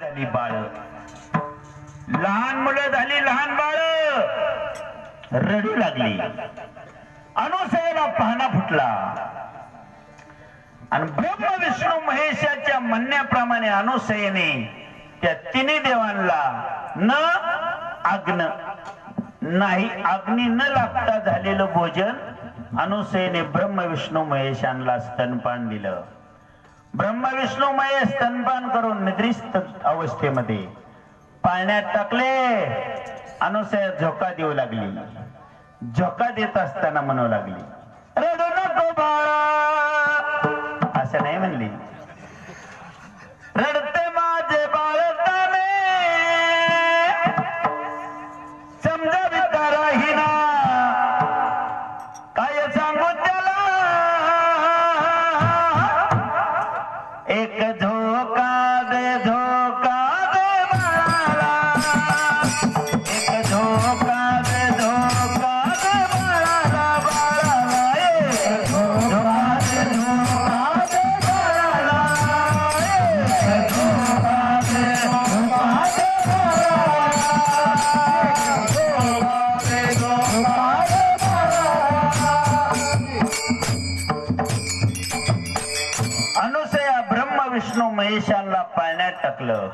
झाली बाळ, लहान मुलं झाली, लहान बाळ रडू लागली. अनुसयेला पाहणा फुटला आणि ब्रह्म विष्णू महेशाच्या म्हणण्याप्रमाणे अनुसयेने त्या तिन्ही देवांना नाही अग्नी न लागता झालेलं भोजन अनुसयेने ब्रह्म विष्णू महेशांना स्तनपान दिलं. ब्रह्म विष्णू महेश स्तनपान करून निद्रिस्त अवस्थेमध्ये पाण्यात टाकले. अनुसया झोका देऊ लागली. झोका देत असताना म्हणू लागली, रडू नको बाळा. असं नाही म्हणली, रडते माझे बाळताने समजाविता राहीना, काय सांगू त्याला. एक झोका दे, झोका दे बाळाला, एक झोका दे, झोका दे बाळाला, बाळाला एक झोका दे, झोका दे बाळाला, एक झोका दे, झोका दे अनुसया ब्रह्म विष्णू महेशांना पाळण्यात टाकलं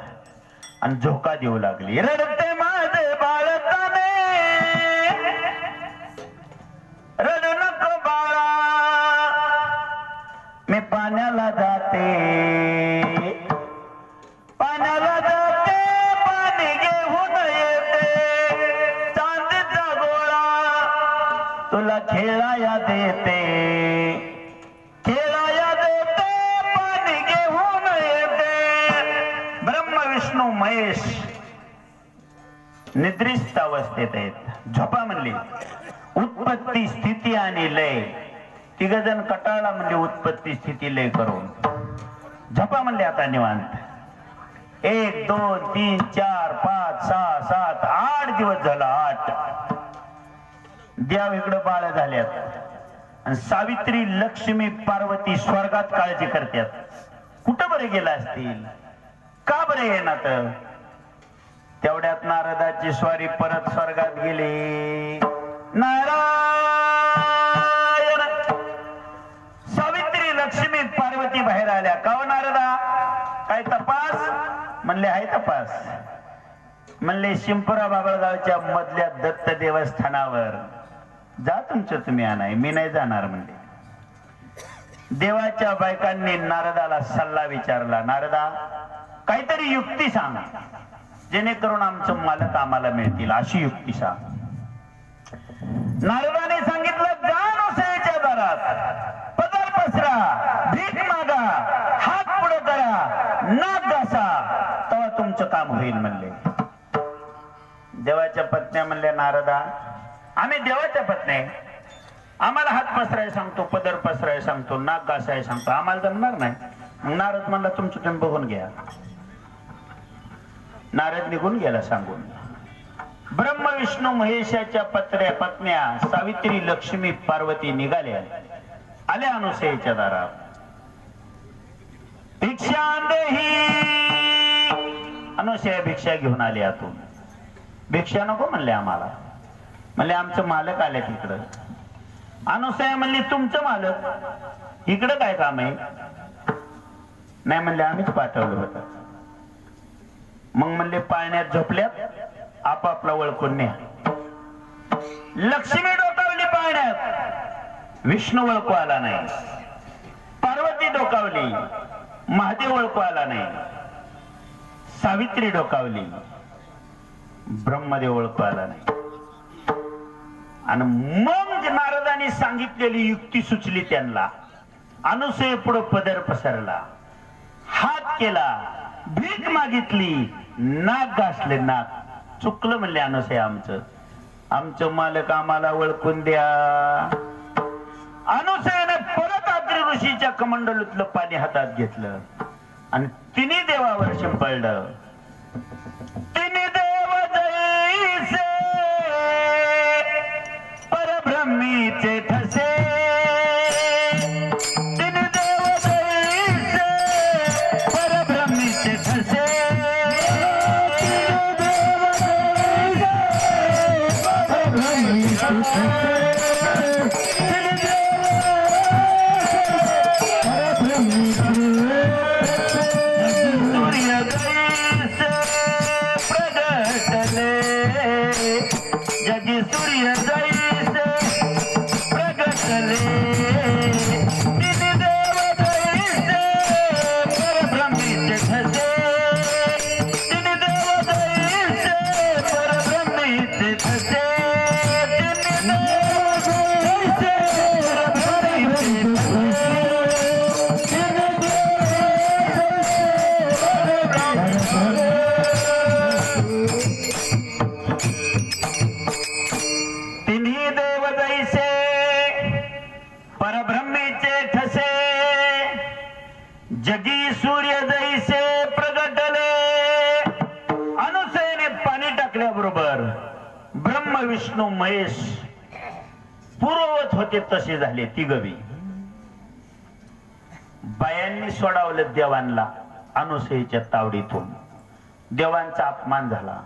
आणि झोका देऊ लागली. रडते माझे बाळताने रडू नको बाळा, मी पाण्याला जाते, पाण्याला जाते, पाणी घेऊन येते, चांदीचा गोळा तुला खेळाया देते, खेळाया देते, पाणी घेऊन येते. ब्रह्म विष्णू महेश निद्रिस्त अवस्थेत आहेत. झोपा म्हणली. उत्पत्ती स्थिती आणि लय तिघ जण कटाळला म्हणजे उत्पत्ती स्थिती लय करून झोपा म्हणले. आता निवांत 1 2 3 4 5 6 7 8 दिवस झाला. 8 देव इकडं बाळ झाल्यात आणि सावित्री लक्ष्मी पार्वती स्वर्गात काळजी करतात. कुठं बरे गेला असतील, का बरे येणार. तेवढ्यात नारदाची स्वारी परत स्वर्गात गेली. नारायण. सावित्री लक्ष्मी पार्वती बाहेर आल्या. का हो नारदा, काय तपास. म्हणले आहे तपास. म्हणले शिंपरा बाबळगावच्या मधल्या दत्त देवस्थानावर जा, तुमचं तुम्ही आणाय, मी नाही जाणार म्हणले. देवाच्या बायकांनी नारदाला सल्ला विचारला, नारदा काहीतरी युक्ती सांग जेणेकरून आमचं मालक आम्हाला मिळतील, अशी युक्ती सांग. नारदाने सांगितलं, जा अनुसयेच्या दारात, पदर पसरा, भीक मागा, हात पुढे करा, नाक घासा, तेव्हा तुमचं काम होईल म्हणले. देवाच्या पत्न्या म्हणल्या, नारदा आम्ही देवाच्या पत्नी, आम्हाला हात पसराय सांगतो, पदर पसराय सांगतो, नाक घासाय सांगतो, आम्हाला जमणार नाही. मग नारद म्हणला, तुमचं तुम्ही बघून घ्या. नारद निघून गेला सांगून. ब्रह्म विष्णू महेशाच्या पत्न्या सावित्री लक्ष्मी पार्वती निघाल्या. आल्या अनुसयेच्या दारात. भिक्षा देही. अनुसया भिक्षा घेऊन आली आतून. भिक्षा नको म्हणले आम्हाला. म्हणले आमचं मालक आले तिकडं. अनुसया म्हणली, तुमचं मालक इकडं काय काम आहे. नाही म्हणले, आम्हीच पाठवलं होतं. मग म्हणले, पाळण्यात झोपल्यात, आपापला ओळखून न्या. लक्ष्मी डोकावली पाळण्यात, विष्णू ओळखू आला नाही. पार्वती डोकावली, महादेव ओळखू आला नाही. सावित्री डोकावली, ब्रह्मदेव ओळखू आला नाही. आणि मग नारदाने सांगितलेली युक्ती सुचली त्यांना. अनुसये पुढे पदर पसरला, हात केला, भीक मागितली, नाक घासले. नाक चुकलं म्हणले अनुसया, आमचं मालक आम्हाला ओळखून द्या. अनुसयाने परत अत्रि ऋषीच्या कमंडलूतलं पाणी हातात घेतलं आणि तिन्ही देवावर शिंपडलं. तिन्ही देव जैसे परब्रह्मीचे ठसे, तिन्ही देव जैसे परब्रह्मीचे ठसे. जगी सूर्य जैसे प्रगटले तिन्ही देव जैसे परब्रह्मीचे ठसे तिन्ही देव जैसे परब्रह्मीचे ठसे तिन्ही देव जैसे परब्रह्मीचे ठसे जगी सूर्य जैसे प्रगटले अनुसयने पाणी टाकल्याबरोबर ब्रह्म विष्णू महेश पूर्ववत होते तसे झाले तिघबी. बायांनी सोडावलं देवांना अनुसयेच्या तावडीतून. देवांचा अपमान झाला.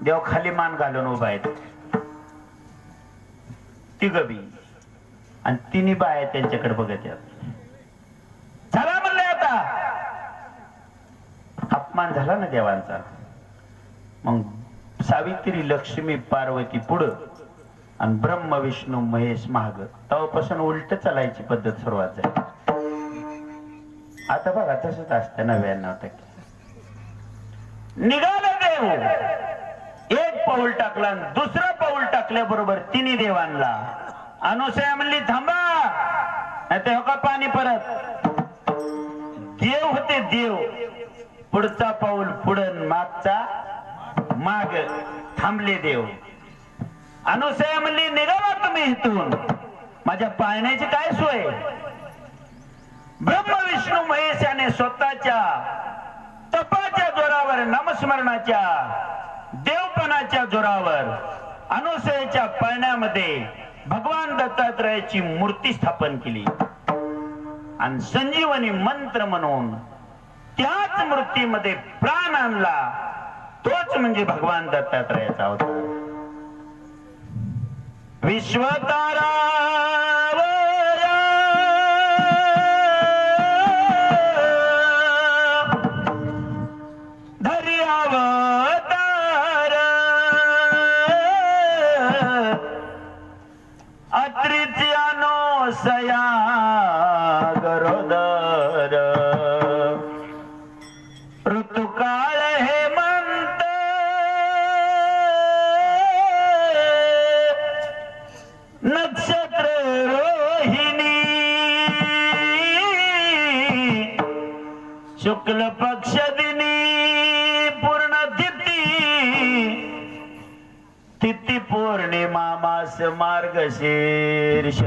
देव खाली मान घालून उभा आहेत तिघबी आणि तिन्ही बाया त्यांच्याकडे बघत आहेत. चला म्हणले आता अपमान झाला ना देवांचा. मग सावित्री लक्ष्मी पार्वती पुढं आणि ब्रह्म विष्णू महेश महाग. तेव्हापासून उलट चालायची पद्धत सुरुवात झाली. आता बघा तसंच असतं 99%. निघाला देव एक पाऊल टाकला आणि दुसरं पाऊल टाकल्याबरोबर तिन्ही देवांना अनुसया म्हणली थांबा नाही ते हो का पाणी परत. देव होते देव. पुढचा पाऊल पुढं मागचा माग. थांबले देव. अनुसया म्हणली निघाला तुम्ही इथून. माझ्या पाळण्याची काय सोय. ब्रह्म विष्णू महेश याने स्वतःच्या तपाच्या जोरावर नामस्मरणाच्या देवपणाच्या जोरावर अनुसयेच्या पाळण्यामध्ये भगवान दत्तात्रयाची मूर्ती स्थापन केली आणि संजीवनी मंत्र म्हणून त्याच मूर्तीमध्ये प्राण आणला. तोच म्हणजे भगवान दत्तात्रयाचा अवतार. विश्वतारा सया गरोदर ऋतुकाळ हेमंत नक्षत्र रोहिणी शुक्ल पक्ष दिनी पूर्ण तिथी पौर्णिमा मास मार्गशीर्ष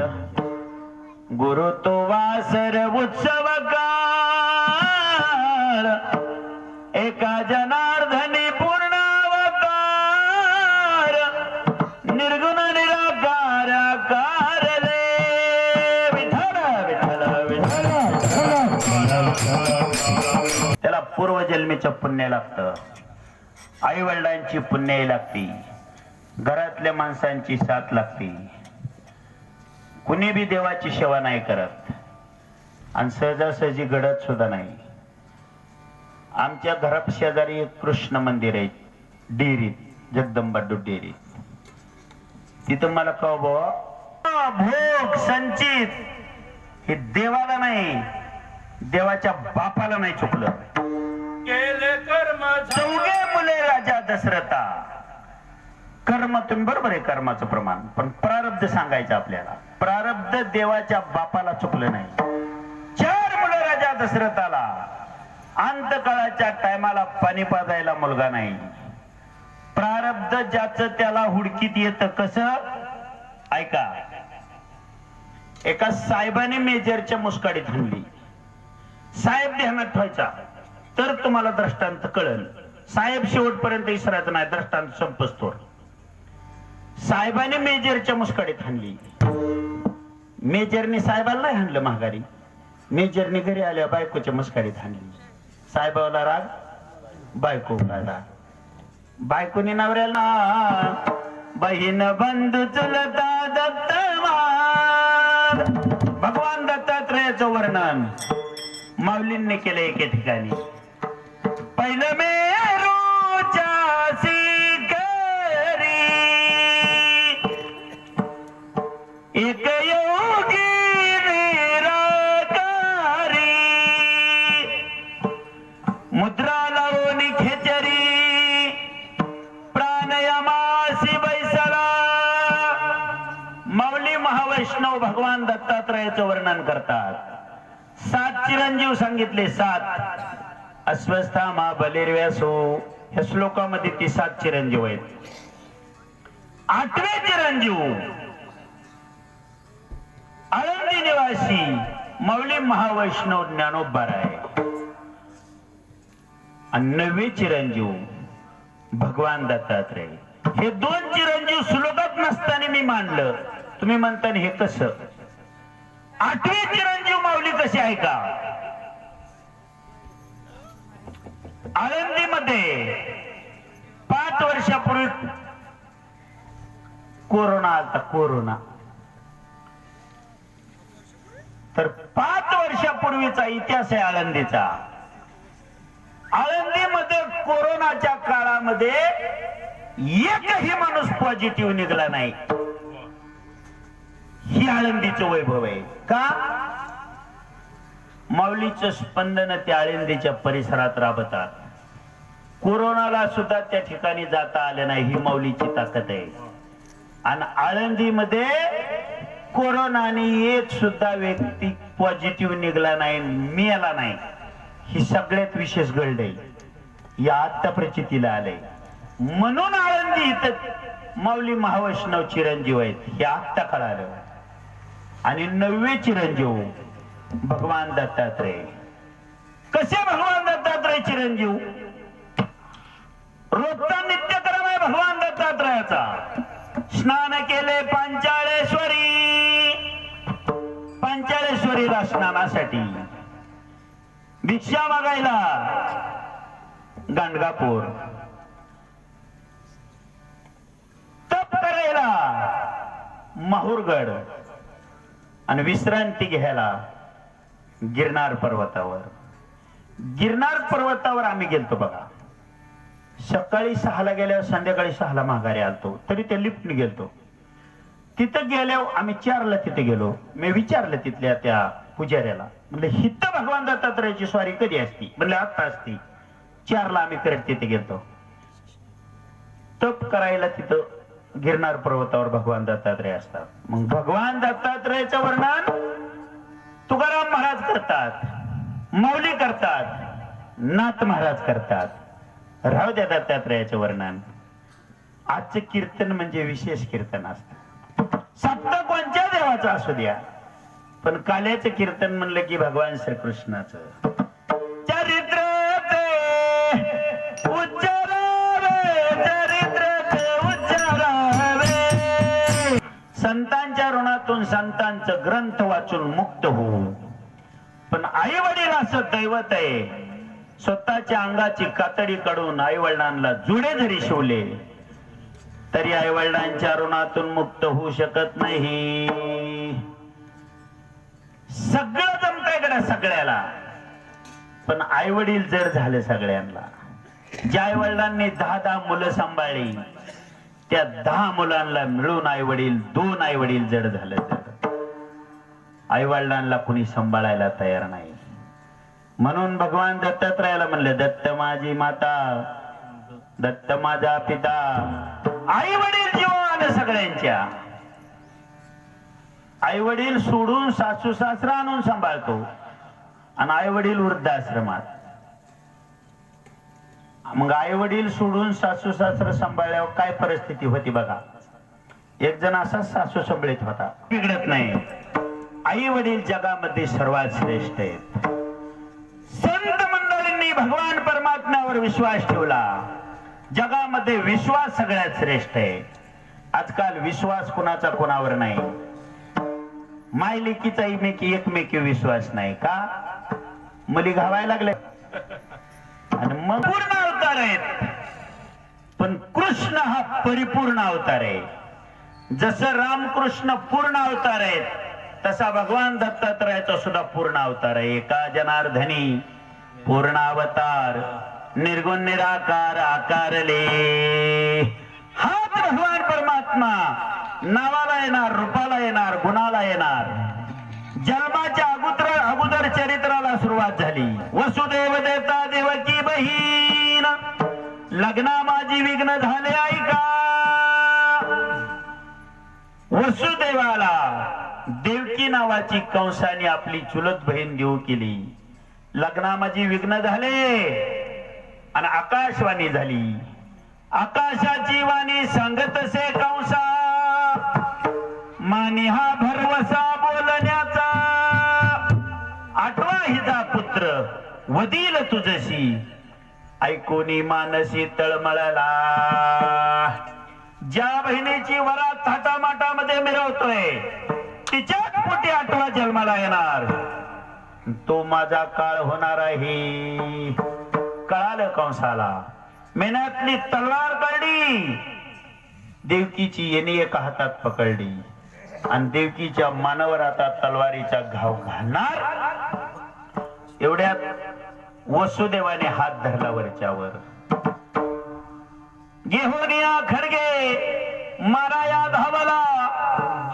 गुरु तो वासर उत्सव काळ एका जनार्दनी पूर्ण अवतार निर्गुण निराकार कारले विठ्ठल विठ्ठल विठ्ठल. त्याला पूर्वजन्मीचं पुण्य लागतं. आई वडिलांची पुण्य लागती. घरातल्या माणसांची साथ लागती. कुणी बी देवाची सेवा नाही करत आणि सहजासहजी घडत सुद्धा नाही. आमच्या घरात शेजारी एक कृष्ण मंदिर आहे डेअरीत जगदंबा दूध डेअरीत. तिथं मला कळ बाबा भोग संचित हे देवाला नाही देवाच्या बापाला नाही चुकलं. केले कर्म चौघे मुले राजा दशरथा. कर्म तुम्ही बरोबर आहे कर्माचं प्रमाण पण प्रारब्ध सांगायचं आपल्याला. प्रारब्ध देवाच्या बापाला चुकलं नाही. 4 मुलं राजा दशरथाला. अंतकाळाच्या टायमाला पाणी पाजायला मुलगा नाही. प्रारब्ध ज्याचं त्याला हुडकीत येतं कसं ऐका. एका साहेबाने मेजरच्या मुस्काडीत हाणली. साहेब ध्यानात ठेवायचा तर तुम्हाला दृष्टांत कळल. साहेब शेवटपर्यंत इसरायचं नाही दृष्टांत संपस्तोर. साहेबाने मेजरच्या मुस्काडीत हाणली. मेजरने साहेबाला नाही हाणलं महागारी. मेजरने घरी आल्या बायकोच्या मुस्काडीत हाणली. साहेबाला राग बायकोला राग. बायकोने नवऱ्याला बहीण बंधू चुलता दत्तवान. भगवान दत्तात्रयाचं वर्णन माऊलींनी केलं एके ठिकाणी. पहिलं मेरूच्या शिखरी एक योगी निराकारी मुद्रा लावून खेचरी प्राणायामासी बैसला. माऊली महावैष्णव भगवान दत्तात्रयाचं वर्णन करतात. 7 चिरंजीव सांगितले. 7 अश्वस्थामा बलिर्व्यासो या श्लोकामध्ये ती 7 चिरंजीव आहेत. 8वे चिरंजीव आळंदी निवासी माऊली महावैष्णव ज्ञानोबा आहे. आणि 9वे चिरंजीव भगवान दत्तात्रय. हे 2 चिरंजीव श्लोकात नसताना मी मांडलं. तुम्ही म्हणता हे कसं? 8वे चिरंजीव माऊली कसे आहे का? आळंदीमध्ये 5 वर्षापूर्वी कोरोना आलता. कोरोना तर 5 वर्षापूर्वीचा इतिहास आहे आळंदीचा. आळंदीमध्ये कोरोनाच्या काळामध्ये एकही माणूस पॉझिटिव्ह निघाला नाही. ही आळंदीचं वैभव आहे. का? माऊलीचं स्पंदन त्या आळंदीच्या परिसरात राबतात. कोरोनाला सुद्धा त्या ठिकाणी जाता आले नाही. ही माऊलीची ताकद आहे. आणि आळंदीमध्ये कोरोनाने एक सुद्धा व्यक्ती पॉझिटिव्ह निघाला नाही, मिळाला नाही. ही सगळ्यात विशेष घडलंय. या आत्ता प्रचितीला आलंय. म्हणून आळंदी इथं माऊली महावैष्णव चिरंजीव आहेत. हे आत्ता कळालं. आणि 9वे चिरंजीव भगवान दत्तात्रय. कसे भगवान दत्तात्रय चिरंजीव? रोजचा नित्यक्रम आहे भगवान दत्तात्रयाचा. स्नान केले पांचाळेश्वरी. पांचाळेश्वरीला स्नानासाठी. भिक्षा मागायला गाणगापूर. तप करायला माहूरगड. आणि विश्रांती घ्यायला गिरनार पर्वतावर. गिरनार पर्वतावर आम्ही गेलतो बघा. सकाळी 6ला गेल्यावर संध्याकाळी 6ला माघारी आलतो. तरी त्या लिफ्टने गेलतो. तिथं गेल्यावर आम्ही 4ला तिथे गेलो. मी विचारलं तिथल्या त्या पुजाऱ्याला, म्हणलं हित भगवान दत्तात्रयाची स्वारी कधी असती? म्हणलं आता असती. 4ला आम्ही करत तिथे गेलतो. तप करायला तिथं गिरनार पर्वतावर भगवान दत्तात्रय असतात. मग भगवान दत्तात्रयाचं वर्णन तुकाराम महाराज करतात, माऊली करतात, नाथ महाराज करतात. राहू द्या दत्तात्रयाचं वर्णन. आजचं कीर्तन म्हणजे विशेष कीर्तन असतं. सप्त कोणत्या देवाचं असू द्या, पण काल्याचं कीर्तन म्हणलं की भगवान श्रीकृष्णाचं. चरित्र संतांच्या ऋणातून संतांचं ग्रंथ वाचून मुक्त होऊ. पण आई वडील असं दैवत आहे. स्वतःच्या अंगाची कातडी काढून आई वडिलांना जुडे जरी शिवले तरी आई वडिलांच्या ऋणातून मुक्त होऊ शकत नाही. सगळं जमतंय कडे सगळ्याला, पण आई वडील जड झाले सगळ्यांना. ज्या आई वडिलांनी 10 मुलं सांभाळली त्या 10 मुलांना मिळून आई वडील 2 आई वडील जड झाले. आई वडिलांना कुणी सांभाळायला तयार नाही. म्हणून भगवान दत्तात्रयाला म्हणले, दत्त माझी माता, दत्त माझा पिता. आई वडील जीवन सगळ्यांच्या. आई वडील सोडून सासू सासरा आणून सांभाळतो आणि आई वडील वृद्धाश्रमात. मग आई वडील सोडून सासू सासरा सांभाळल्यावर काय परिस्थिती होती बघा. एक जण असाच सासू सांभाळीत होता. बिघडत नाही. आई वडील जगामध्ये सर्वात श्रेष्ठ आहेत. संत मंडळींनी भगवान परमात्म्यावर विश्वास ठेवला. जगामध्ये विश्वास सगळ्यात श्रेष्ठ आहे. आजकाल विश्वास कुणाचा कोणावर नाही. मायलेकीचा एकमेकी विश्वास नाही. का? मुली घावायला लागले आणि मग पूर्ण अवतार आहेत. पण कृष्ण हा परिपूर्ण अवतार आहे. जसं रामकृष्ण पूर्ण अवतार आहेत तसा भगवान दत्तात्रयाचा सुद्धा पूर्ण अवतार आहे. एका जनार्दनी पूर्ण अवतार, निर्गुण निराकार आकारले. हाच भगवान परमात्मा नावाला येणार, रूपाला येणार, गुणाला येणार. जन्माच्या अगोदर चरित्राला सुरुवात झाली. वसुदेव देवता देवकी बहीण, लग्ना माझी विघ्न झाले ऐका. वसुदेवाला देवकी नावाची कंसाने आपली चुलत बहीण देऊ केली. लग्ना माझी विघ्न झाले आणि आकाशवाणी झाली. आकाशाची वाणी सांगत असे कंसा, मानी हा भरवसा बोलण्याचा. आठवा हिचा पुत्र वदील तुझशी, ऐकोनी मानसी तळमळला. ज्या बहिणीची वरात थाटामाटामध्ये मिरवतोय तिच्याच पोटी आठवा जन्माला येणार. तो माझा काळ होणार आहे. कळालं कंसाला. मेनातली तलवार काढली, देवकीची येणे एका हातात पकडली आणि देवकीच्या मानावर आता तलवारीचा घाव घालणार. एवढ्यात वसुदेवाने हात धरला वरच्यावर. घेऊन या खडगे मारा या धावला,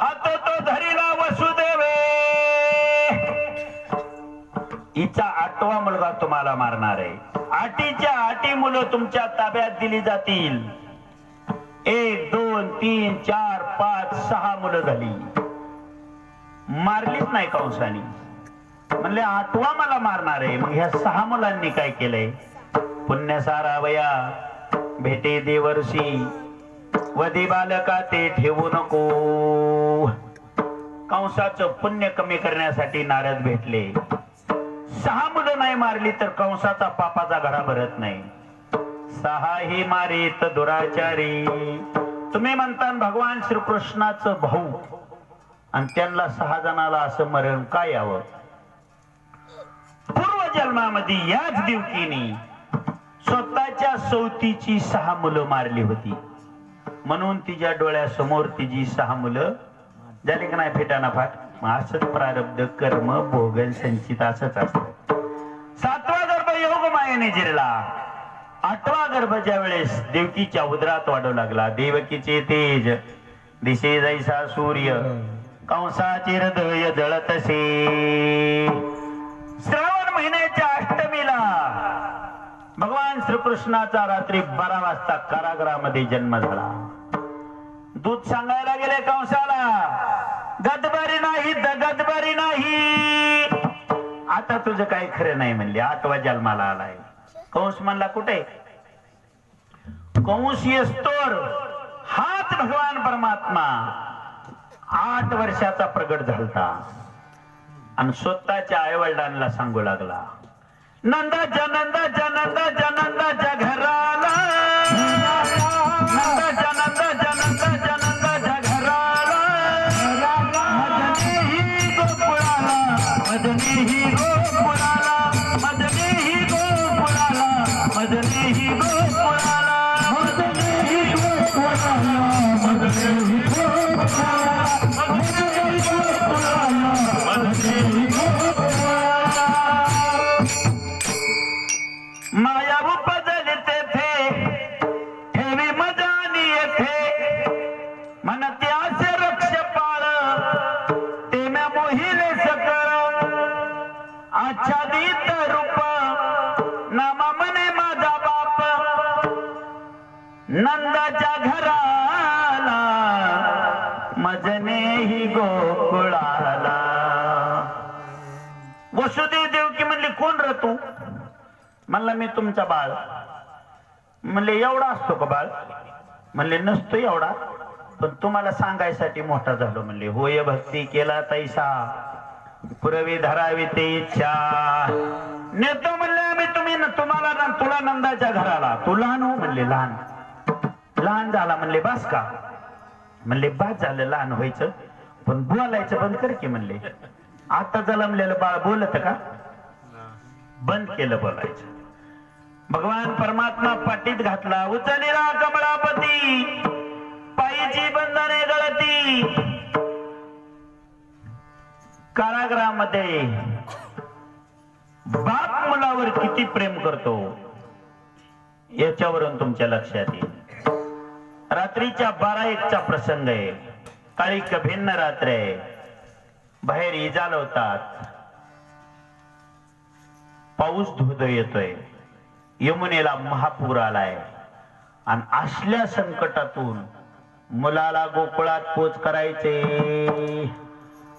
हात तो धरीला वसुदेवे. हिचा आठवा मुलगा तुम्हाला मारणार आहे. आठीच्या आठी मुलं तुमच्या ताब्यात दिली जातील. 1 2 3 4 5 6 मुलं झाली. मारलीच नाही कंसानी. म्हणले आठवा मला मारणार आहे. मग ह्या 6 मुलांनी काय केलंय? पुण्य सारावया भेटे देवर्षी, वधी बालका ते ठेवू नको. कंसाचं पुण्य कमी करण्यासाठी नारद भेटले. 6 मुलं नाही मारली तर कंसाचा पापाचा घडा भरत नाही. 6 ही मारीत दुराचारी. तुम्ही म्हणता भगवान श्रीकृष्णाचं भाऊ आणि त्यांना 6 जणाला असं मरण काय यावं? पूर्व जन्मामध्ये याच देवकीने स्वतःच्या सवतीची 6 मुलं मारली होती. म्हणून तिच्या डोळ्यासमोर तिची 6 मुलं झाली का नाही फेटाना फाट. असंच प्रारब्ध कर्म भोगन संचित असंच असत. 7वा गर्भ योग मायेने जिरला. 8वा गर्भ ज्या वेळेस देवकीच्या उदरात वाढू लागला. देवकीचे तेज दिसे जैसा सूर्य, कंसाचे हृदय जळतसे. श्रावण महिन्याच्या अष्टमीला भगवान श्रीकृष्णाचा रात्री 12 वाजता कारागृहामध्ये जन्म झाला. दूध सांगायला गेले कंसाला, गदबारी नाही गदबारी नाही. आता तुझं काही खरं नाही म्हणले. 8वा जन्माला आलाय. कंस म्हणला कुठे? कंस येस्तोर हाच भगवान परमात्मा 8 वर्षाचा प्रगट झालता आणि स्वतःच्या आई वडिलांना सांगू लागला, नंदाच्या नंदाच्या नंदाच्या नंदाच्या घराला, नंदाच्या नंदाच्या नंदाच्या नंदाच्या घराला, मदनेही गोकुळाला, मदनेही गोकुळाला, मदनेही गोकुळाला, मदनेही गोकुळाला, मदनेही गोकुळाला, मदनेही गोकुळाला, मदनेही गोकुळाला, मदनेही गोकुळाला. माया उपजली तेथे ठेवी मजानी येथे, म्हणते असे रक्ष पाळ ते म्या मोहिले सकळ, आच्छादित रूप नामा म्हणे माझा बाप, नंदाच्या घराला मजनेही गोकुळाला. वसुदेव देवकी म्हणली, कोण रे तू? म्हणलं मी तुमचा बाळ. म्हणले एवढा असतो का बाळ? म्हणले नसतो एवढा, पण तुम्हाला सांगायसाठी मोठा झालो. म्हणले होय भक्ती केला तैसा पुरवी धरावी ते इच्छा. नेतो म्हणले आम्ही तुम्हाला तुला नंदाच्या घराला. तू लहान हो? म्हणले लहान. लहान झाला म्हणले बास का? म्हणले बास झालं लहान व्हायचं, पण बोलायचं बंद कर की. म्हणले आता जन्मलेलं बाळ बोलत का? बंद केलं बोलायचं. भगवान परमात्मा पाठीत घातला, उचलिला कमळापती, पायीची बंधने गळती. कारागृहामध्ये बाप मुलावर किती प्रेम करतो याच्यावरून तुमच्या लक्षात येईल. रात्रीच्या 12-1चा प्रसंग आहे. काळी भिन्न रात्र आहे. बाहेर इजा लावतात. पाऊस धोधो येतोय. यमुनेला महापूर आलाय आणि असल्या संकटातून मुलाला गोकुळात पोच करायचे.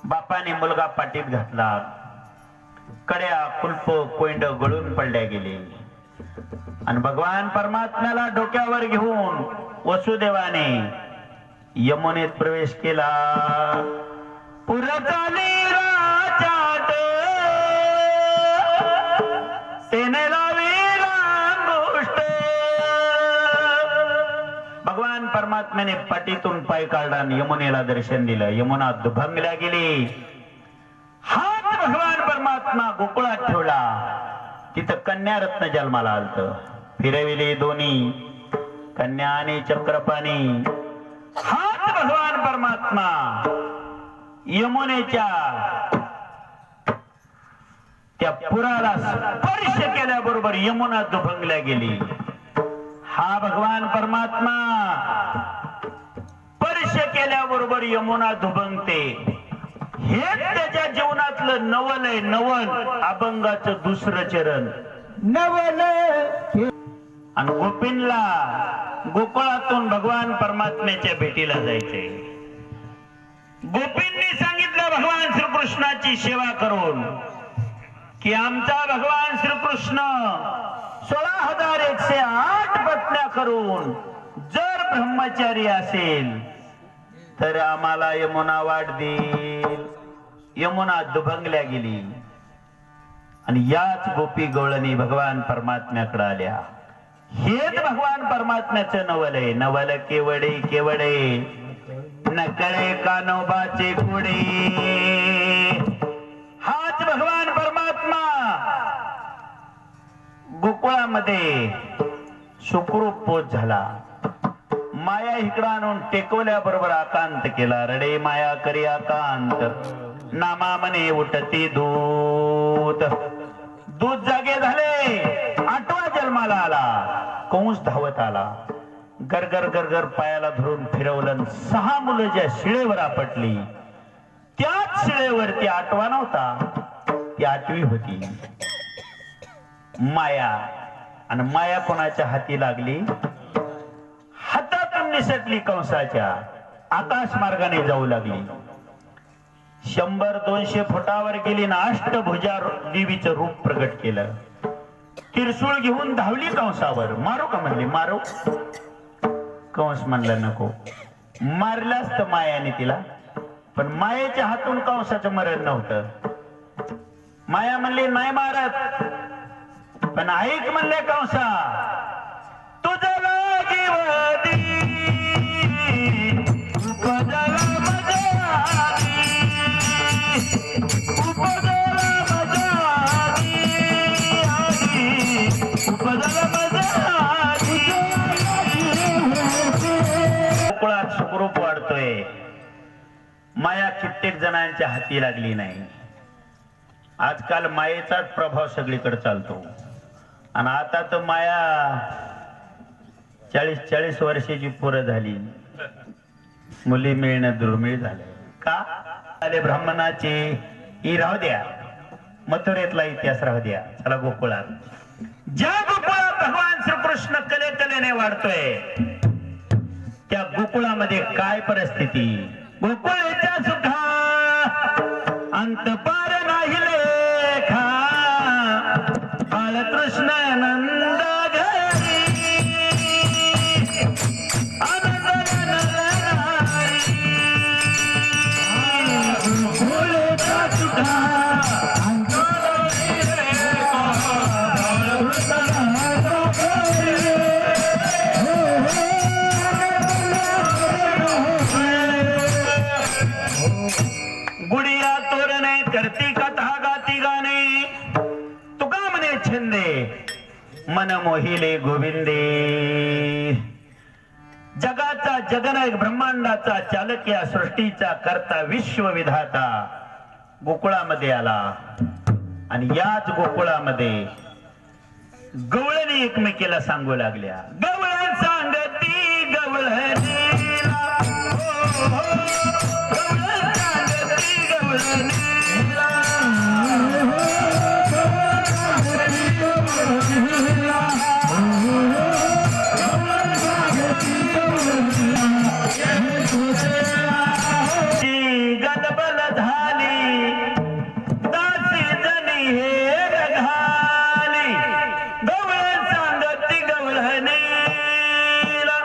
बापाने मुलगा पाठीत घातला. कड्या कुलप कोंड गळून पडल्या गेले आणि भगवान परमात्म्याला डोक्यावर घेऊन वसुदेवाने यमुनेत प्रवेश केला. पुरचाली राजाट तेने लाविला गोष्ट. भगवान परमात्म्याने पाठीतून पाय काढला आणि यमुनेला दर्शन दिलं. यमुना दुभंगल्या गेली. हात भगवान परमात्मा गोकुळात ठेवला. तिथं कन्या रत्न जन्माला आलत. फिरविले दोन्ही कन्या आणि चक्रपाणी. हात भगवान परमात्मा यमुनेच्या त्या पुराला स्पर्श केल्याबरोबर यमुना दुभंगल्या गेली. हा भगवान परमात्मा स्पर्श केल्याबरोबर यमुना दुभंगते. हेच त्याच्या जीवनातलं नवल आहे. नवल अभंगाचं दुसरं चरण नवल. आणि गोपींना गोकुळातून भगवान परमात्म्याच्या भेटीला जायचे. गोपींनी सांगितलं भगवान श्रीकृष्णाची सेवा करून की आमचा भगवान श्रीकृष्ण 16,108 पत्न्या करून जर ब्रह्मचारी असेल तर आम्हाला यमुना वाट देईल. यमुना दुभंगल्या गेली आणि याच गोपी गवळणी भगवान परमात्म्याकडे आल्या. हेच भगवान परमात्म्याचं नवल आहे. नवल केवडे केवडे नकळे कानोबाचे पुढे. हाच भगवान परमात्मा गोकुळामध्ये सुखरूप पोच झाला. माया इकडं आणून टेकवल्या बरोबर आकांत केला. रडे माया करी आकांत नामा मने उठती दूत. दूध जागे झाले. 8वा जन्माला आला. कंस धावत आला. गरगर गरगर पायाला धरून फिरवलं. 6 मुलं ज्या शिळेवर आपटली त्याच शिळेवरती 8वा नव्हता, ती 8वी होती. माया. आणि माया कोणाच्या हाती लागली? हातातून निसटली कंसाच्या. आकाश मार्गाने जाऊ लागली. 100-200 फुटावर गेली ना अष्टभुजा देवीचं रूप प्रगट केलं. त्रिशूळ घेऊन धावली कंसावर. मारू का म्हणली? मारू. कंस म्हणला नको. मारलाच तर मायाने तिला. पण मायेच्या हातून कंसाचं मरण नव्हतं. माया म्हणली नाही मारत. पण ऐक म्हणले कंसा, तुझं लागिवती उपजला मजा आली, उपजला मजा आली, उपजला मजा आली. गोकुळात सुखरूप वाढतोय. माया कित्येक जणांच्या हाती लागली नाही. आजकाल मायेचाच प्रभाव सगळीकडे चालतो. आणि आता तर माया 40-40 वर्षाची पोरं झाली. मुली मिळणं दुर्मिळ झाले. का आले? ब्राह्मणाचे ही राहू द्या, मथुरेतला इतिहास राहू द्या. चला गोकुळात. ज्या गोकुळात भगवान श्रीकृष्ण कलेने वाढतोय त्या गोकुळामध्ये काय परिस्थिती? गोकुळाच्या सुखा अंत पार नाही लेखा. बाळकृष्ण नंद घरी आनंद गोकुळाच्या सुखा गुडिया तोरणे करते अखिले गोविंदे. जगाचा जगनायक ब्रह्मांडाचा चालक या सृष्टीचा करता विश्वविधाता गोकुळामध्ये आला आणि याच गोकुळामध्ये गवळणी एकमेकीला सांगू लागल्या. गवळण सांगती गवळणीला, हो, हो, गवळण सांगती गवळणीला, गलबल झाली दासी जणी हेर घाली. गवळण सांगती गवळणीला.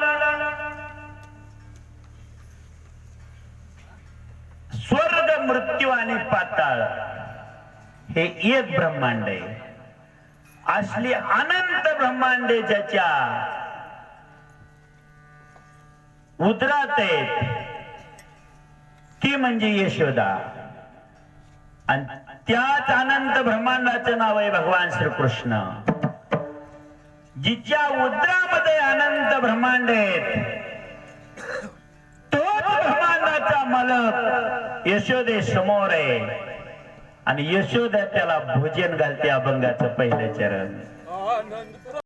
स्वर्ग मृत्यू आणि पाताळ हे एक ब्रह्मांड आहे. असली अनंत ब्रह्मांडे ज्याच्या उदरात आहेत ती म्हणजे यशोदा. आणि त्याच अनंत ब्रह्मांडाचं नाव आहे भगवान श्रीकृष्ण. जिच्या उदरामध्ये अनंत ब्रह्मांड आहेत तोच ब्रह्मांडाचा मालक यशोदे समोर आहे. आणि यशोदा त्याला भोजन घालते. अभंगाचं पहिलं चरण.